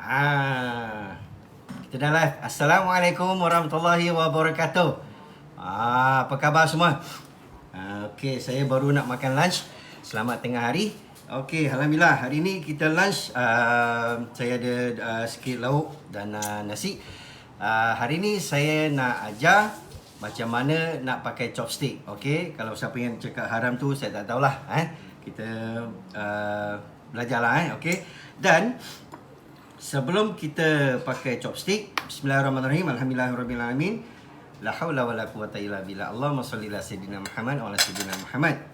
Kita dah live. Assalamualaikum warahmatullahi wabarakatuh. Apa khabar semua? Okey, saya baru nak makan lunch. Selamat tengah hari. Okey, alhamdulillah hari ni kita lunch. Saya ada sikit lauk dan nasi. Hari ni saya nak ajar macam mana nak pakai chopstick. Okey, kalau siapa yang cakap haram tu saya tak tahulah. Kita belajarlah. Okey. Dan sebelum kita pakai chopstick, bismillahirrahmanirrahim, alhamdulillahirabbil alamin, la haula wala quwata illa billah. Allahumma shalli ala sayyidina Muhammad wa ala sayyidina Muhammad.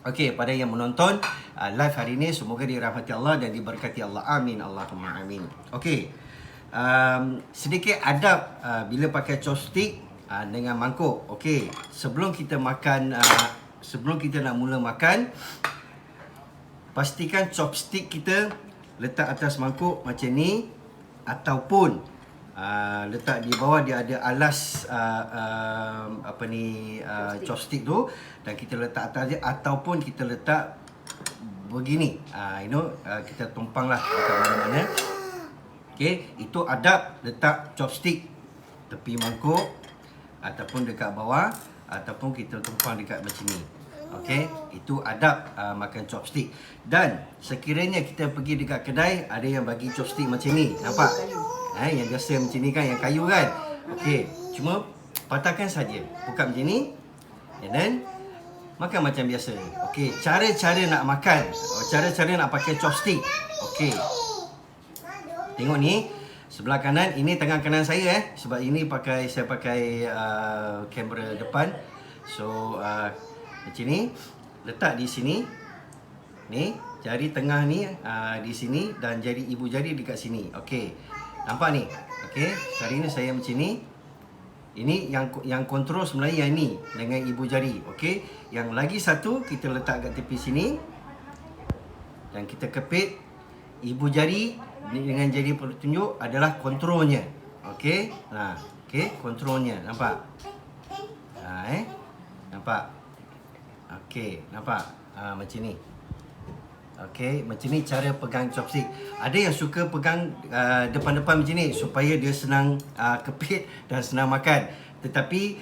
Okey, pada yang menonton live hari ini, semoga dirahmati Allah dan diberkati Allah. Amin, Allahumma amin. Okey. Sedikit adab bila pakai chopstick dengan mangkuk. Okey, sebelum kita makan, sebelum kita nak mula makan, pastikan chopstick kita letak atas mangkuk macam ni, ataupun letak di bawah dia ada alas chopstick tu, dan kita letak atas dia, ataupun kita letak begini, kita tumpanglah dekat mana-mana. Okey, itu adab letak chopstick tepi mangkuk ataupun dekat bawah, ataupun kita tumpang dekat macam ni. Okey, itu adab makan chopstick. Dan sekiranya kita pergi dekat kedai, ada yang bagi chopstick macam ni, nampak? Yang biasa macam ni kan, yang kayu kan. Okey, cuma patahkan saja, buka macam ni, and then makan macam biasa. Okey, cara-cara nak makan, cara-cara nak pakai chopstick. Okey, tengok ni, sebelah kanan, ini tangan kanan saya sebab ini saya pakai kamera depan. So macam ni, letak di sini. Ni, jari tengah ni di sini, dan jari ibu jari dekat sini. Okey. Nampak ni? Okey. Hari ni saya macam ni. Ini yang kontrol sebenarnya yang ni dengan ibu jari. Okey. Yang lagi satu kita letak kat tepi sini. Dan kita kepit ibu jari dengan jari tunjuk adalah kontrolnya. Okey. Okey, kontrolnya. Nampak? Nampak? Okey, nampak? Macam ni. Okey, macam ni cara pegang chopstick. Ada yang suka pegang depan-depan macam ni supaya dia senang kepit dan senang makan. Tetapi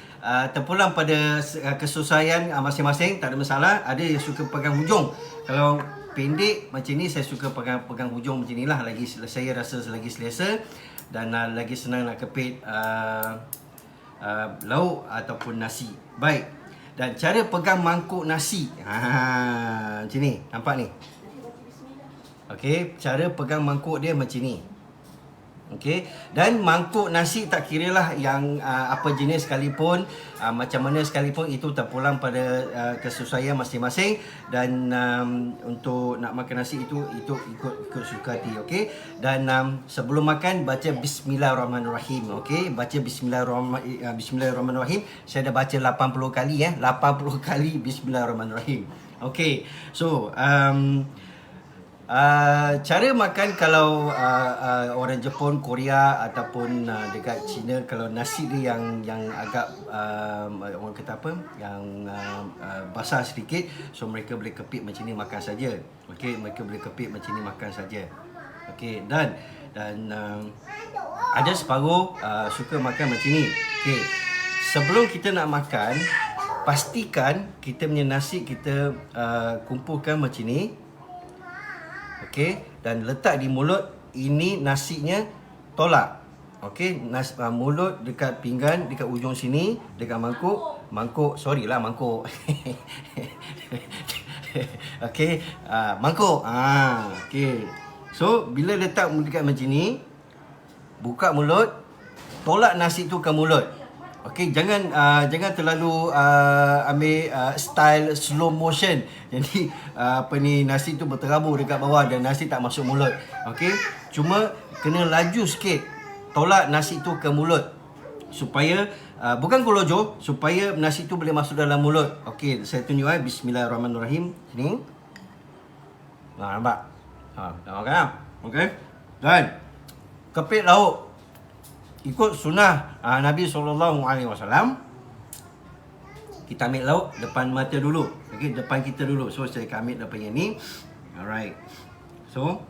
terpulang pada kesusahan masing-masing, tak ada masalah. Ada yang suka pegang hujung. Kalau pendek macam ni, saya suka pegang hujung macam ni lah. Saya rasa lagi selesa dan lagi senang nak kepit lauk ataupun nasi. Baik. Dan cara pegang mangkuk nasi, macam ni, nampak ni. Okey, cara pegang mangkuk dia macam ni. Okey, dan mangkuk nasi tak kiralah yang apa jenis sekalipun, macam mana sekalipun, itu terpulang pada kesesuaian masing-masing. Dan untuk nak makan nasi itu ikut suka hati. Okey, dan sebelum makan baca bismillahirrahmanirrahim. Okey, baca bismillahirrahmanirrahim. Saya dah baca 80 kali 80 kali bismillahirrahmanirrahim. Okey, so cara makan kalau orang Jepun, Korea ataupun dekat China, kalau nasi dia yang agak orang kata apa, yang basah sedikit, so mereka boleh kepit macam ni makan saja. Okey, mereka boleh kepit macam ni makan saja. Okey, dan ada separuh suka makan macam ni. Okey, sebelum kita nak makan, pastikan kita punya nasi kita kumpulkan macam ni. Okey, dan letak di mulut. Ini nasinya tolak. Okey, mulut dekat pinggan, dekat ujung sini, dekat mangkuk. Mangkuk. Okey, mangkuk. Okey. So, bila letak dekat macam ni, buka mulut, tolak nasi tu ke mulut. Okey, jangan terlalu ambil style slow motion. Jadi nasi tu berterabur dekat bawah dan nasi tak masuk mulut. Okey, cuma kena laju sikit. Tolak nasi tu ke mulut supaya bukan kolojo, supaya nasi tu boleh masuk dalam mulut. Okey, saya tunjuk bismillahirrahmanirrahim. Sini. Nampak? Nampak kan? Okey. Dan kepit lauk ikut sunnah Nabi SAW. Kita ambil lauk depan mata dulu. Okey, depan kita dulu. So saya akan ambil depan yang ni. Alright. So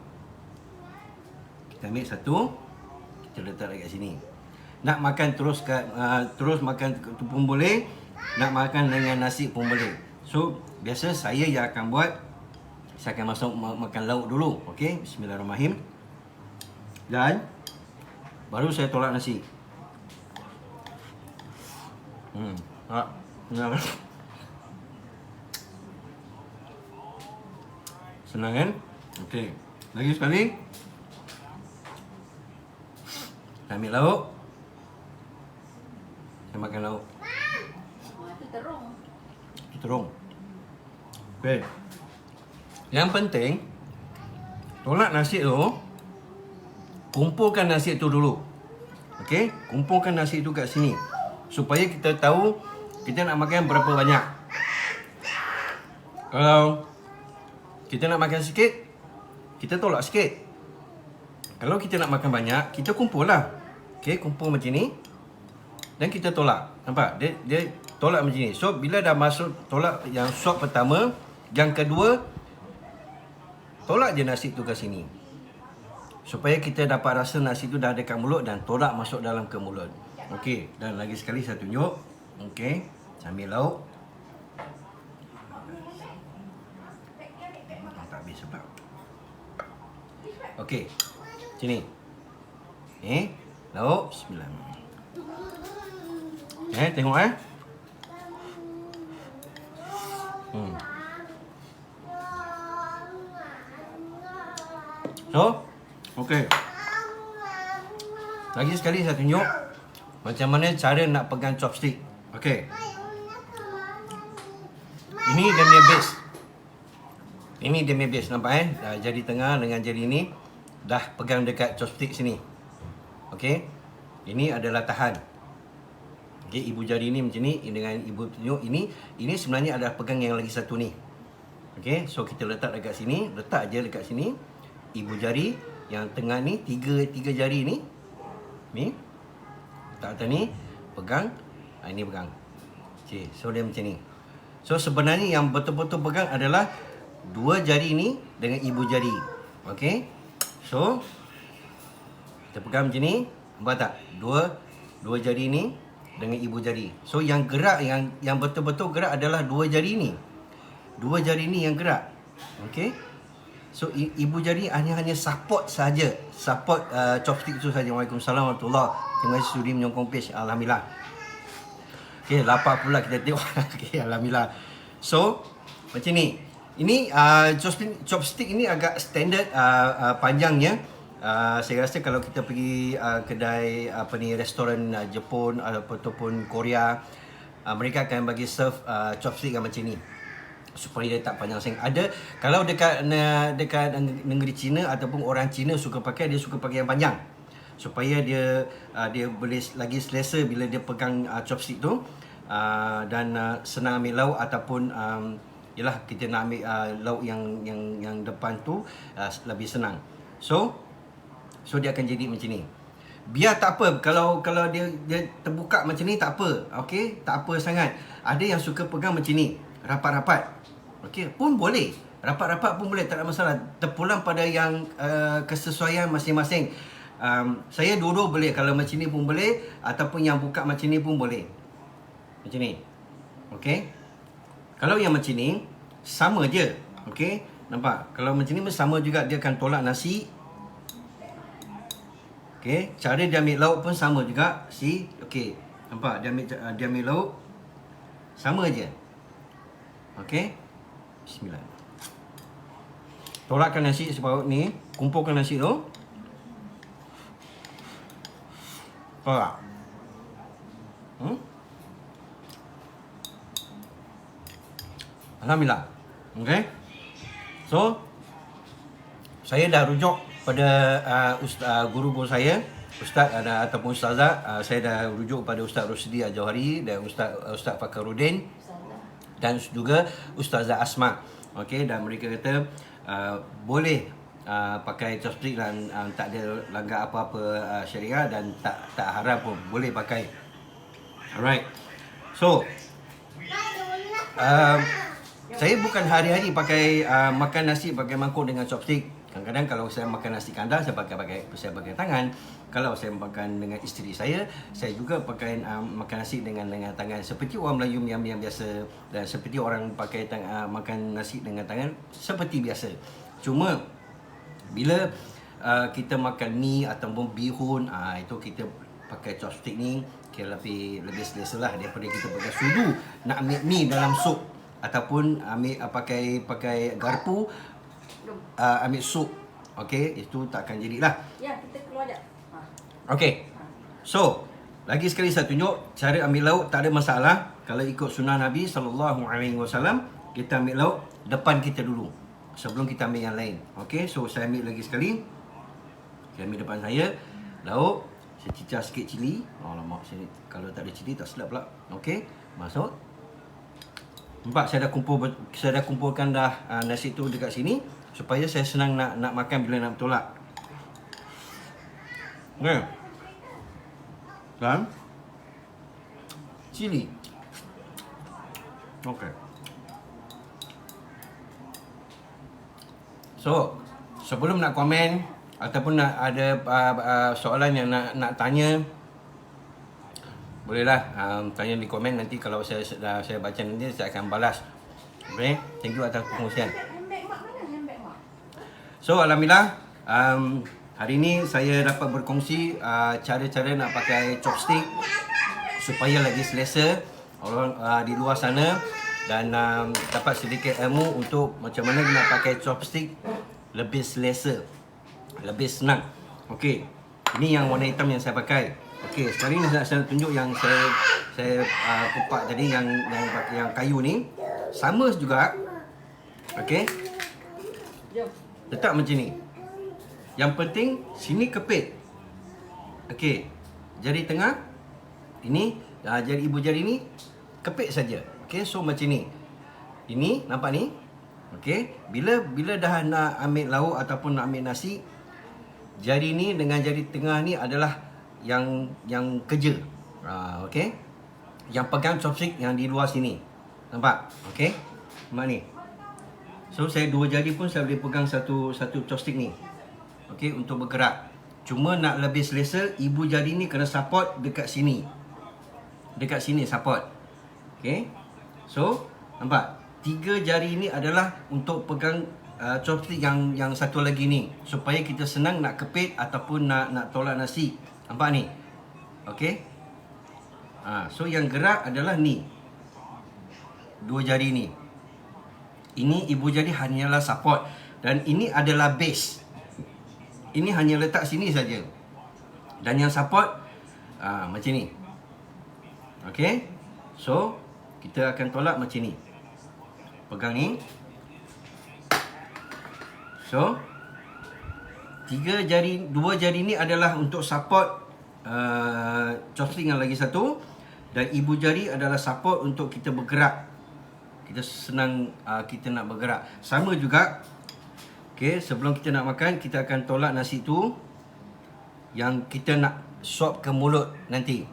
kita Kita ambil satu, kita letak dekat sini. Nak makan terus makan tu pun boleh, nak makan dengan nasi pun boleh. So, biasa saya yang akan buat, saya akan masuk makan lauk dulu. Okey, bismillahirrahmanirrahim. Dan baru saya tolak nasi. Senang kan? Okey. Lagi sekali. Saya ambil lauk. Saya makan lauk. Itu terung. Itu terung. Okey. Yang penting, tolak nasi tu, kumpulkan nasi tu dulu. Okey? Kumpulkan nasi tu kat sini. Supaya kita tahu kita nak makan berapa banyak. Kalau kita nak makan sikit, kita tolak sikit. Kalau kita nak makan banyak, kita kumpul lah. Okey, kumpul macam ni. Dan kita tolak. Nampak? Dia tolak macam ni. So, bila dah masuk tolak yang suap pertama, yang kedua, tolak je nasi tu ke sini. Supaya kita dapat rasa nasi tu dah ada kat mulut dan tolak masuk dalam ke mulut. Okey, dan lagi sekali saya tunjuk. Okey, sambil lauk. Tak habis sebab. Okey, sini. Lauk. Bismillah. Tengok So, okey. Lagi sekali saya tunjuk macam mana cara nak pegang chopstick. Okey. Ini dia punya base. Ini dia punya base, nampak jari tengah dengan jari ni dah pegang dekat chopstick sini. Okey. Ini adalah tahan. Okey, ibu jari ni macam ni dengan ibu tunjuk ini sebenarnya adalah pegang yang lagi satu ni. Okey, so kita letak dekat sini, letak aja dekat sini. Ibu jari yang tengah ni, tiga jari ni. Ni. Letak atas ni, pegang. Ini pegang. Okey, so dia macam ni. So sebenarnya yang betul-betul pegang adalah dua jari ni dengan ibu jari. Okey. So kita pegang macam ni, nampak tak? Dua jari ni dengan ibu jari. So yang gerak yang betul-betul gerak adalah dua jari ni. Dua jari ni yang gerak. Okey. So ibu jari hanya support saja. Support chopstick tu saja. Waalaikumsalam warahmatullahi. Terima kasih sudi menyokong page. Alhamdulillah. Okey, lapar pula kita tengok. Okey, alhamdulillah. So macam ni. Ini chopstick ini agak standard panjangnya. Saya rasa kalau kita pergi kedai restoran Jepun ataupun Korea, mereka akan bagi serve chopstick yang macam ni supaya dia tak panjang sangat. Ada kalau dekat negeri Cina ataupun orang Cina suka pakai yang panjang supaya dia boleh lagi selesa bila dia pegang chopstick tu, dan senang ambil lauk ataupun yalah kita nak ambil lauk yang depan tu lebih senang. So dia akan jadi macam ni. Biar tak apa kalau dia terbuka macam ni tak apa. Okey, tak apa sangat. Ada yang suka pegang macam ni, rapat-rapat. Okey, pun boleh. Rapat-rapat pun boleh, tak ada masalah. Terpulang pada yang kesesuaian masing-masing. Saya dua-dua boleh. Kalau macam ni pun boleh ataupun yang buka macam ni pun boleh. Macam ni. Okey. Kalau yang macam ni sama je. Okey, nampak? Kalau macam ni pun sama juga, dia akan tolak nasi. Okey, cara dia ambil lauk pun sama juga. Okey, nampak? Dia ambil lauk sama je. Okey. Bismillah. Tolakkan nasi separuh ni, kumpulkan nasi tu. Tolak. Alhamdulillah. Okey. So saya dah rujuk pada guru-guru saya, ustaz ataupun ustazah. Saya dah rujuk pada Ustaz Rosdi Al-Jawhari dan Ustaz Fakhruddin dan juga Ustazah Asma. Okey, dan mereka kata boleh pakai chopstick dan tak ada langgar apa-apa syariah dan tak haram pun, boleh pakai. Alright. So Saya bukan hari-hari pakai makan nasi pakai mangkuk dengan chopstick. Kadang-kadang kalau saya makan nasi kandar saya pakai tangan. Kalau saya makan dengan isteri saya juga pakai makan nasi dengan tangan. Seperti orang Melayu yang biasa, dan seperti orang pakai makan nasi dengan tangan seperti biasa. Cuma bila kita makan mi ataupun bihun, itu kita pakai chopstick ni kira lebih selesa lah daripada kita pakai sudu nak ambil mi dalam sup ataupun ambil pakai garpu ambil sup. Okey, itu takkan jadilah. Ya, kita keluar jap. Okey. So, lagi sekali saya tunjuk cara ambil lauk tak ada masalah. Kalau ikut sunnah Nabi SAW, kita ambil lauk depan kita dulu sebelum kita ambil yang lain. Okey, so saya ambil lagi sekali. Saya ambil depan saya lauk. Saya cicah sikit cili. Alamak, kalau tak ada cili tak sedap pula. Okey, masuk. Nampak saya dah kumpulkan dah nasi tu dekat sini supaya saya senang nak makan bila nak bertolak. Okey. Dan cili. Okey. So, sebelum nak komen ataupun nak ada soalan yang nak tanya, bolehlah tanya di komen. Nanti kalau saya baca nanti saya akan balas. Okay, thank you atas perkongsian. Handbag mak mana? Handbag mak. So, alhamdulillah hari ini saya dapat berkongsi cara-cara nak pakai chopstick supaya lagi selesa orang di luar sana, dan dapat sedikit ilmu untuk macam mana nak pakai chopstick lebih selesa, lebih senang. Okey, ini yang warna hitam yang saya pakai. Okey, sekarang ni saya tunjuk yang saya kupak tadi yang kayu ni sama juga. Okey, Jom. letak macam ni. Yang penting sini kepit. Okey, jari tengah ini, jari ibu jari ni kepit saja. Okey, so macam ni. Ini nampak ni. Okey, bila dah nak ambil lauk ataupun nak ambil nasi, jari ni dengan jari tengah ni adalah yang kerja. Okey. Yang pegang chopstick yang di luar sini. Nampak? Okey. Nampak ni. So saya dua jari pun saya boleh pegang satu chopstick ni. Okey, untuk bergerak. Cuma nak lebih selesa, ibu jari ni kena support dekat sini. Dekat sini support. Okey. So, nampak? 3 jari ni adalah untuk pegang chopstick yang satu lagi ni, supaya kita senang nak kepit ataupun nak tolak nasi. Nampak ni? Okey. So yang gerak adalah ni. 2 jari ni. Ini ibu jari hanyalah support, dan ini adalah base. Ini hanya letak sini saja. Dan yang support macam ni. Okey. So kita akan tolak macam ni. Pegang ni. So 2 jari ni adalah untuk support chopstick yang lagi satu, dan ibu jari adalah support untuk kita bergerak. Kita senang kita nak bergerak. Sama juga. Okey, sebelum kita nak makan, kita akan tolak nasi tu yang kita nak suap ke mulut nanti.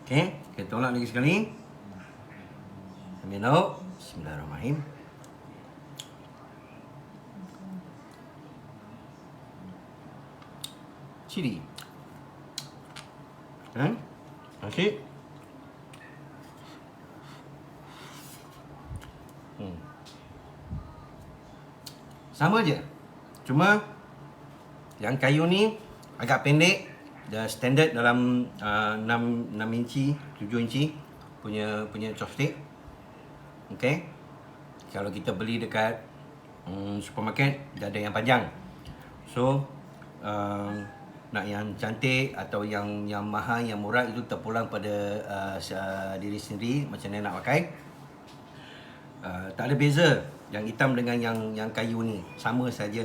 Okey, kita tolak lagi sekali. Ambil lauk. Bismillahirrahmanirrahim. Cili. Nasi. Sama je. Cuma yang kayu ni agak pendek, dan standard dalam 6 inci, 7 inci punya chopstick. Okey. Kalau kita beli dekat supermarket, dia ada yang panjang. So nak yang cantik atau yang mahal, yang murah, itu terpulang pada diri sendiri macam mana nak pakai. Tak ada beza yang hitam dengan yang kayu ni, sama saja.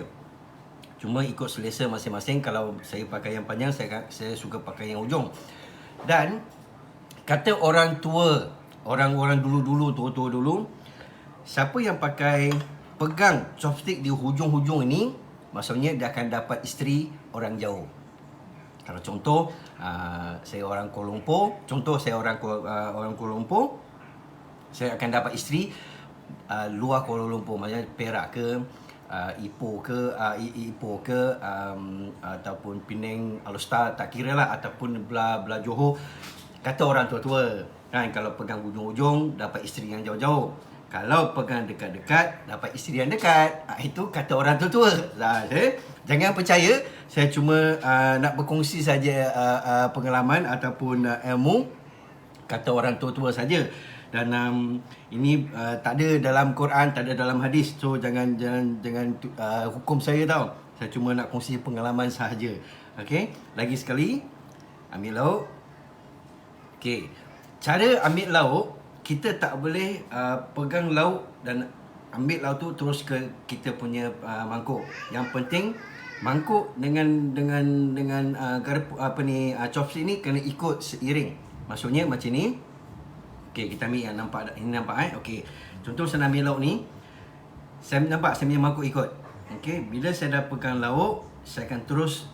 Cuma ikut selesa masing-masing. Kalau saya pakai yang panjang, saya suka pakai yang ujung. Dan kata orang tua, orang-orang dulu-dulu, tua-tua dulu, siapa yang pegang chopstick di hujung-hujung ini, maksudnya dia akan dapat isteri orang jauh. Kalau contoh, saya orang Kuala Lumpur, saya akan dapat isteri luar Kuala Lumpur, macam Perak ke, Ipoh ke, Ipoh ke, ataupun Penang, Alor, tak kira lah, ataupun belah Johor, kata orang tua-tua kan, kalau pegang hujung-hujung dapat isteri yang jauh-jauh, kalau pegang dekat-dekat dapat isteri yang dekat. Itu kata orang tua-tua. Jangan percaya, saya cuma nak berkongsi saja pengalaman ataupun ilmu kata orang tua-tua saja. Dan ini tak ada dalam Quran, tak ada dalam hadis. So jangan hukum saya tau. Saya cuma nak kongsi pengalaman sahaja. Okey, lagi sekali, ambil lauk. Okey, cara ambil lauk, kita tak boleh pegang lauk dan ambil lauk tu terus ke kita punya mangkuk. Yang penting mangkuk dengan garpu chopstick ni kena ikut seiring. Maksudnya macam ni. Okey, kita ambil yang nampak, ini nampak Okey. Contoh saya nak ambil lauk ni. Saya nampak saya punya mangkuk ikut. Okey, bila saya dah pegang lauk, saya akan terus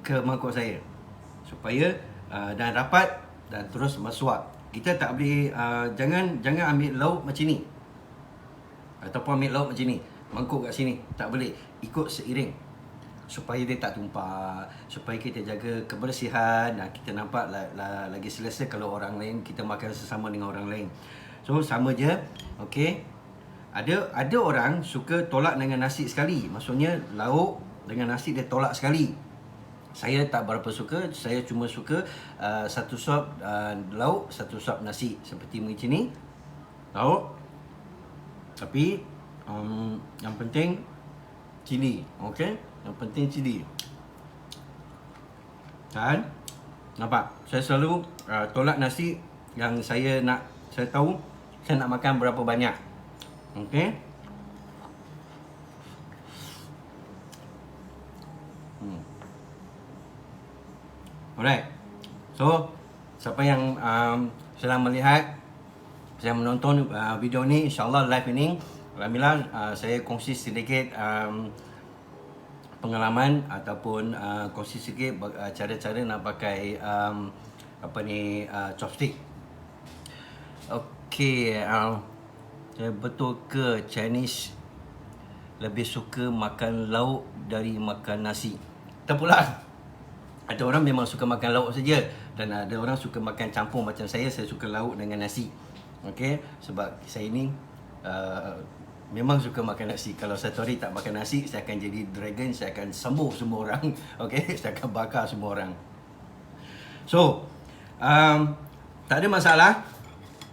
ke mangkuk saya supaya dah rapat dan terus masuak. Kita tak boleh jangan ambil lauk macam ni. Ataupun ambil lauk macam ni, mangkuk kat sini. Tak boleh. Ikut seiring, supaya dia tak tumpah, supaya kita jaga kebersihan dan kita nampak lagi selesa kalau orang lain, kita makan sesama dengan orang lain. So sama je. Okey, ada orang suka tolak dengan nasi sekali. Maksudnya lauk dengan nasi dia tolak sekali. Saya tak berapa suka. Saya cuma suka satu suap lauk, satu suap nasi, seperti macam ni. Lauk, tapi yang penting cili. Okey, yang penting cili. Dan nampak, saya selalu tolak nasi yang saya tahu saya nak makan berapa banyak. Okey. Alright. So, siapa yang sedang melihat, saya menonton video ni, insyaAllah live ini, alhamdulillah, saya kongsi sedikit pengalaman ataupun kongsi sikit cara-cara nak pakai chopstick. Okey, saya betul ke Chinese lebih suka makan lauk dari makan nasi? Tak pula. Ada orang memang suka makan lauk saja, dan ada orang suka makan campur macam saya suka lauk dengan nasi. Okey, sebab saya ni memang suka makan nasi. Kalau satu hari tak makan nasi, saya akan jadi dragon, saya akan sembuh semua orang. Okey, saya akan bakar semua orang. So, tak ada masalah.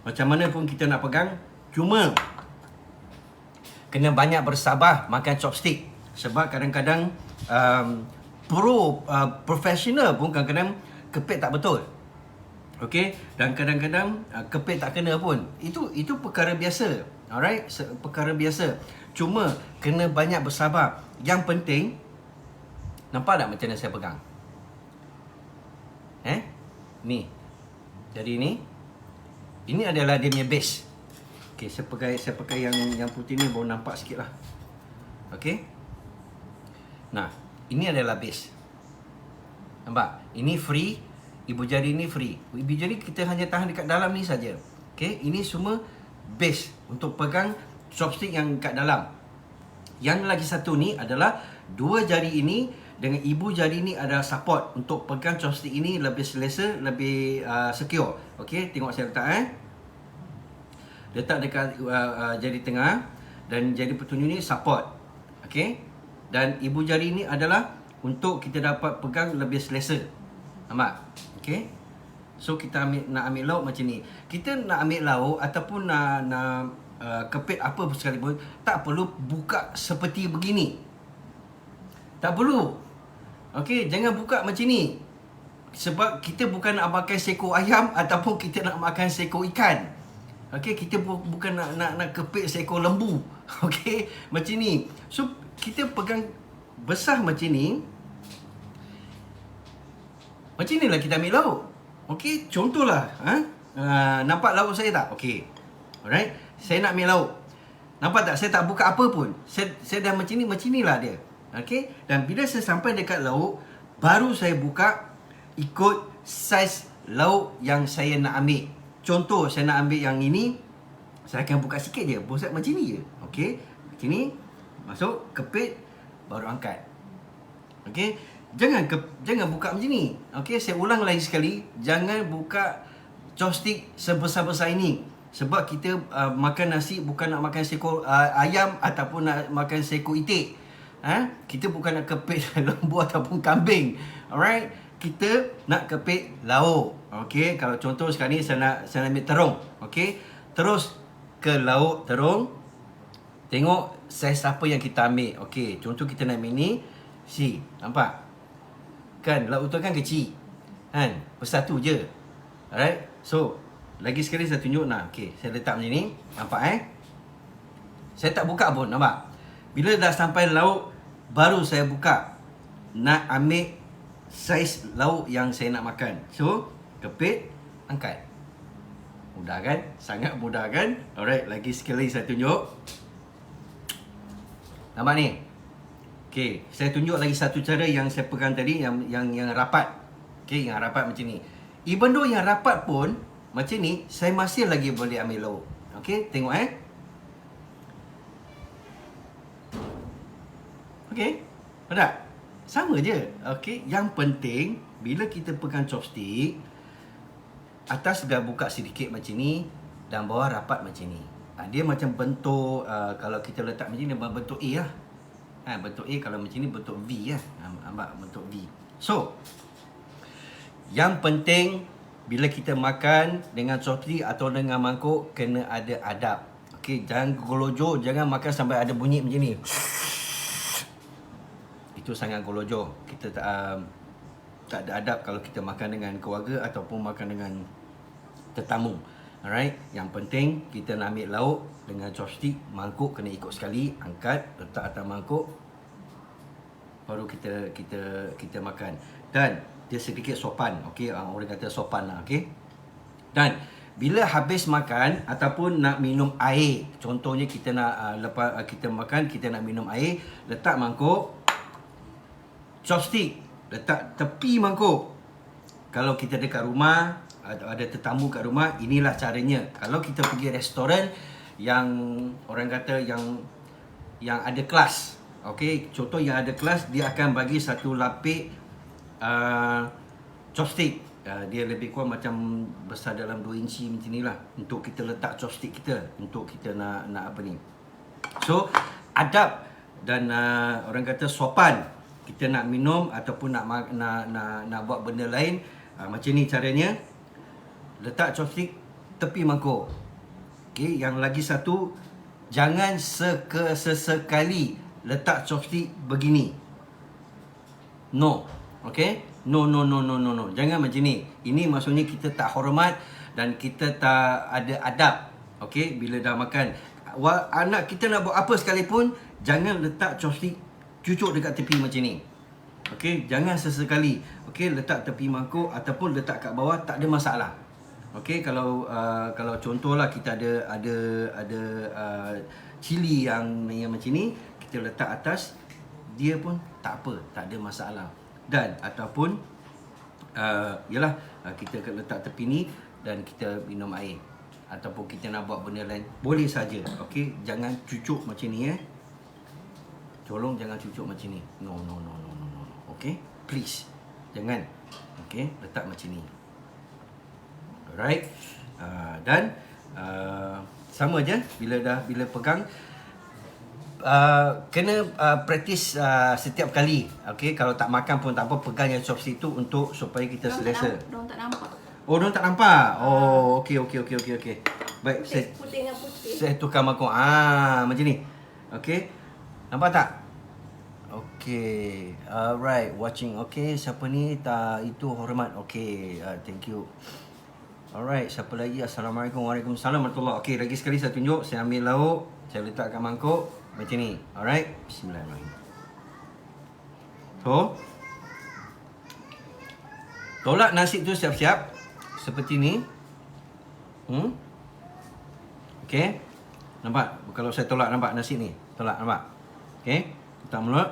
Macam mana pun kita nak pegang, cuma kena banyak bersabar makan chopstick. Sebab kadang-kadang profesional pun kadang-kadang kepit tak betul. Okey, dan kadang-kadang kepit tak kena pun. Itu perkara biasa. Alright, perkara biasa. Cuma kena banyak bersabar. Yang penting, nampak tak macam mana saya pegang? Ni. Jadi ni. Ini adalah dia punya base. Okey, saya pakai yang putih ni baru nampak sikit lah. Okey. Nah, ini adalah base. Nampak? Ini free. Ibu jari ni free. Ibu jari kita hanya tahan dekat dalam ni saja. Okey, ini semua base untuk pegang chopstick yang kat dalam. Yang lagi satu ni adalah dua jari ini dengan ibu jari ni adalah support untuk pegang chopstick ini lebih selesa, lebih secure. Okey, tengok saya letak letak dekat jari tengah, dan jari petunjuk ni support. Okey, dan ibu jari ni adalah untuk kita dapat pegang lebih selesa. Nampak? Okey. So kita nak ambil lauk macam ni. Kita nak ambil lauk ataupun nak kepit apa sekalipun, tak perlu buka seperti begini. Tak perlu. Okey, jangan buka macam ni. Sebab kita bukan nak makan seekor ayam ataupun kita nak makan seekor ikan. Okey, kita bukan nak kepit seekor lembu. Okey, macam ni. So kita pegang besar macam ni. Macam inilah kita ambil lauk. Okey, contohlah. Nampak lauk saya tak? Okey. Alright. Saya nak ambil lauk. Nampak tak? Saya tak buka apa pun. Saya dah macam inilah dia. Okey. Dan bila saya sampai dekat lauk, baru saya buka ikut saiz lauk yang saya nak ambil. Contoh, saya nak ambil yang ini. Saya akan buka sikit je. Proses macam ni je. Okey. Macam ni. Masuk, kepit, baru angkat. Okey. Jangan buka macam ni. Okey, saya ulang lagi sekali. Jangan buka chopstick sebesar-besar ini. Sebab kita makan nasi bukan nak makan seekor ayam ataupun nak makan seekor itik. Kita bukan nak kepit lembu ataupun kambing. Alright? Kita nak kepit lauk. Okey, kalau contoh sekarang ni saya nak ambil terung. Okey. Terus ke lauk terung. Tengok saiz apa yang kita ambil. Okey, contoh kita nak ambil ni. Nampak? Kan lauk tu kan kecil. Kan? Besar tu je. Alright? So, lagi sekali saya tunjuk nak. Okey, saya letak macam ni. Nampak Saya tak buka pun, nampak? Bila dah sampai lauk, baru saya buka. Nak ambil saiz lauk yang saya nak makan. So, kepit, angkat. Mudah kan? Sangat mudah kan? Alright, lagi sekali saya tunjuk. Nampak ni? Okey, saya tunjuk lagi satu cara yang saya pegang tadi yang rapat. Okey, yang rapat macam ni. Even though yang rapat pun macam ni, saya masih lagi boleh ambil lauk. Okey, tengok Okey. Ada? Sama je. Okey, yang penting bila kita pegang chopstick, atas dah buka sedikit macam ni dan bawah rapat macam ni. Dia macam bentuk kalau kita letak macam ni bentuk A lah. Bentuk A, kalau macam ni bentuk V lah. Nampak bentuk V. So, yang penting bila kita makan dengan chopstick atau dengan mangkuk kena ada adab. Okey, jangan golojo, jangan makan sampai ada bunyi macam ni. Itu sangat golojo. Kita tak ada adab kalau kita makan dengan keluarga ataupun makan dengan tetamu. Alright, yang penting kita nak ambil lauk dengan chopstick, mangkuk kena ikut sekali, angkat, letak atas mangkuk, baru kita makan. Dan dia sedikit sopan, okey, orang kata sopan lah, okey. Dan bila habis makan ataupun nak minum air, contohnya kita nak lepas kita makan, kita nak minum air, letak mangkuk, chopstick letak tepi mangkuk. Kalau kita dekat rumah, ada tetamu kat rumah, inilah caranya. Kalau kita pergi restoran yang orang kata yang ada kelas, okey, contoh yang ada kelas, dia akan bagi satu lapik chopstick. Dia lebih kurang macam besar dalam 2 inci macam ni lah, untuk kita letak chopstick kita, untuk kita nak apa ni. So, adab dan orang kata sopan. Kita nak minum ataupun nak buat benda lain, macam ni caranya. Letak chopstick tepi mangkuk. Okey, yang lagi satu, jangan sesekali letak chopstick begini. No. Okey? No. Jangan macam ni. Ini maksudnya kita tak hormat dan kita tak ada adab. Okey, bila dah makan. Anak kita nak buat apa sekalipun, jangan letak chopstick cucuk dekat tepi macam ni. Okey, jangan sesekali. Okey, letak tepi mangkuk ataupun letak kat bawah, tak ada masalah. Okey, kalau contohlah kita ada cili yang macam ni, kita letak atas, dia pun tak apa, tak ada masalah. Dan ataupun kita letak tepi ni dan kita minum air ataupun kita nak buat benda lain, boleh saja. Okey, jangan cucuk macam ni Tolong jangan cucuk macam ni. No. Okey, please. Jangan. Okey, letak macam ni. Alright. Dan sama je bila pegang, kena praktis setiap kali. Okey, kalau tak makan pun tak apa, pegang yang chopstick tu untuk supaya kita selesa. Diorang tak nampak. Oh, diorang tak nampak. Oh, okey. Baik, Putih dengan putih. saya tukar mangkuk. Macam ni. Okey. Nampak tak? Okey. Alright, watching. Okey, siapa ni? Itu hormat. Okey, thank you. Alright, siapa lagi? Assalamualaikum. Waalaikumsalam warahmatullahi. Okey, lagi sekali saya tunjuk. Saya ambil lauk, saya letak kat mangkuk macam ni. Alright. Bismillahirrahmanirrahim. So, tolak nasi tu siap-siap seperti ni. Okey. Nampak? Kalau saya tolak, nampak nasi ni? Tolak, nampak? Okey. Letak mulut.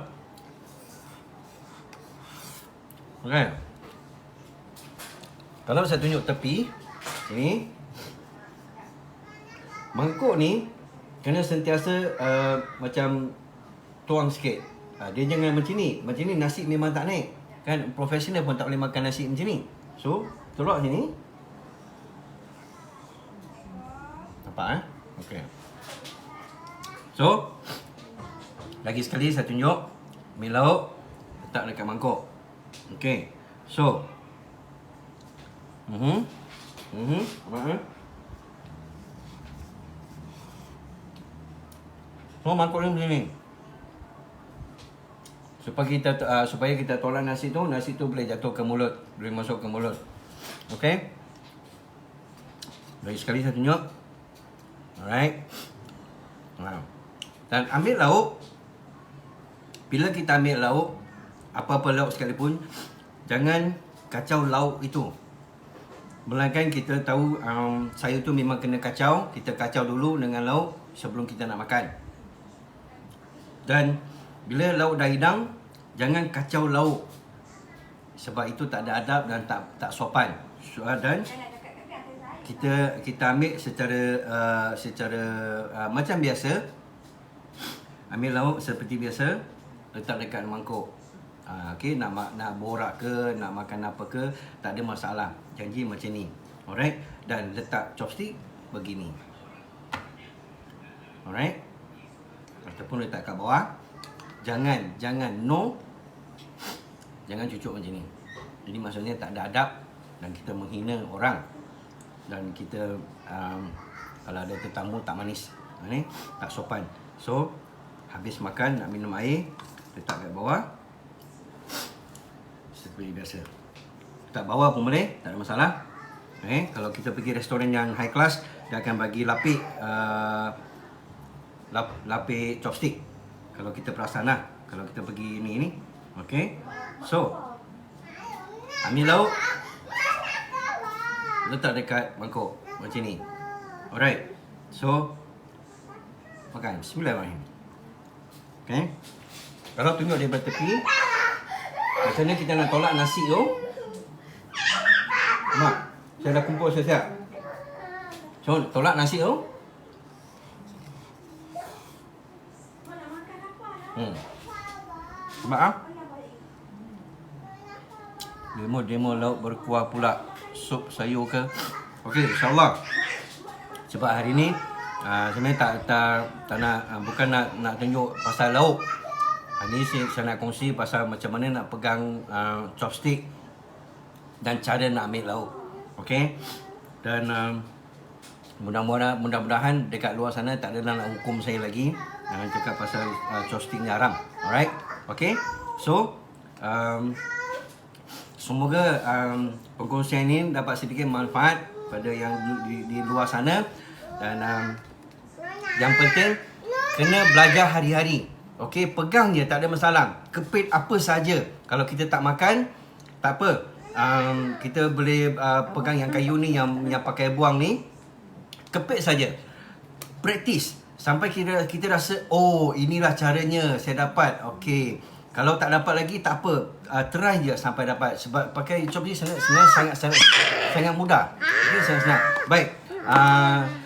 Okey. Kalau saya tunjuk tepi sini, mangkuk ni kena sentiasa macam tuang sikit. Dia jangan macam ni. Macam ni nasi memang tak naik. Kan profesional pun tak boleh makan nasi macam ni. So, tolak sini. Nampak Okey. So, lagi sekali saya tunjuk mi lauk letak dekat mangkuk. Okey. So, so mangkuk ni macam ni. Supaya kita tolak nasi tu boleh jatuh ke mulut, boleh masuk ke mulut. Okey. Lagi sekali saya tunjuk. Alright. Dan ambil lauk. Bila kita ambil lauk, apa-apa lauk sekalipun, jangan kacau lauk itu. Melainkan kita tahu sayur tu memang kena kacau. Kita kacau dulu dengan lauk sebelum kita nak makan. Dan bila lauk dah hidang, jangan kacau lauk. Sebab itu tak ada adab dan tak sopan. Dan kita ambil secara macam biasa. Ambil lauk seperti biasa, letak dekat mangkuk. Okey, nak borak ke, nak makan apa ke, tak ada masalah. Janji macam ni. Alright? Dan letak chopstick begini. Alright? Ataupun letak kat bawah. Jangan cucuk macam ni. Jadi maksudnya tak ada adab dan kita menghina orang. Dan kita kalau ada tetamu tak manis. Ni tak sopan. So, habis makan nak minum air, letak kat bawah. Seperti biasa. Tak bawah pun boleh, tak ada masalah. Kalau kita pergi restoran yang high class, dia akan bagi lapik chopstick. Kalau kita perasan lah, kalau kita pergi ni. Okey. So, ambil lauk, letak dekat mangkuk macam ni. Alright. So, makan. Bismillahirrahmanirrahim. Okey. Kalau tunjuk daripada tepi, macam mana kita nak tolak nasi tu? Mak, saya dah kumpul siap-siap. So, tolak nasi tu. Nampak Demo lauk berkuah pula. Sup sayur ke. Okey, insyaAllah. Sebab hari ni sebenarnya tak nak, bukan nak tunjuk pasal lauk. Hari ni saya nak kongsi pasal macam mana nak pegang chopstick dan cara nak ambil lauk. Okey. Dan mudah-mudahan dekat luar sana tak ada nak hukum saya lagi cakap pasal chopstick ni haram. Alright. Okey. So, semoga perkongsian ini dapat sedikit manfaat pada yang di luar sana. Dan yang penting kena belajar hari-hari. Okey, pegang je, tak ada masalah. Kepit apa saja. Kalau kita tak makan, tak apa. Kita boleh pegang yang kayu ni, yang pakai buang ni. Kepit saja. Praktis sampai kita rasa, oh, inilah caranya saya dapat. Okey. Kalau tak dapat lagi, tak apa. Try je sampai dapat. Sebab pakai chopstick sebenarnya sangat mudah. Okay, sangat senang. Baik.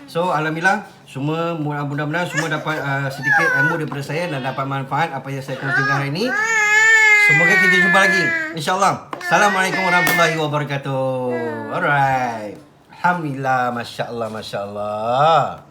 So, alhamdulillah, semua mudah-mudahan semua dapat sedikit ilmu daripada saya dan dapat manfaat apa yang saya kongsikan hari ini. Semoga kita jumpa lagi, insyaAllah. Assalamualaikum warahmatullahi wabarakatuh. Alright. Alhamdulillah, Masya Allah, Masya Allah.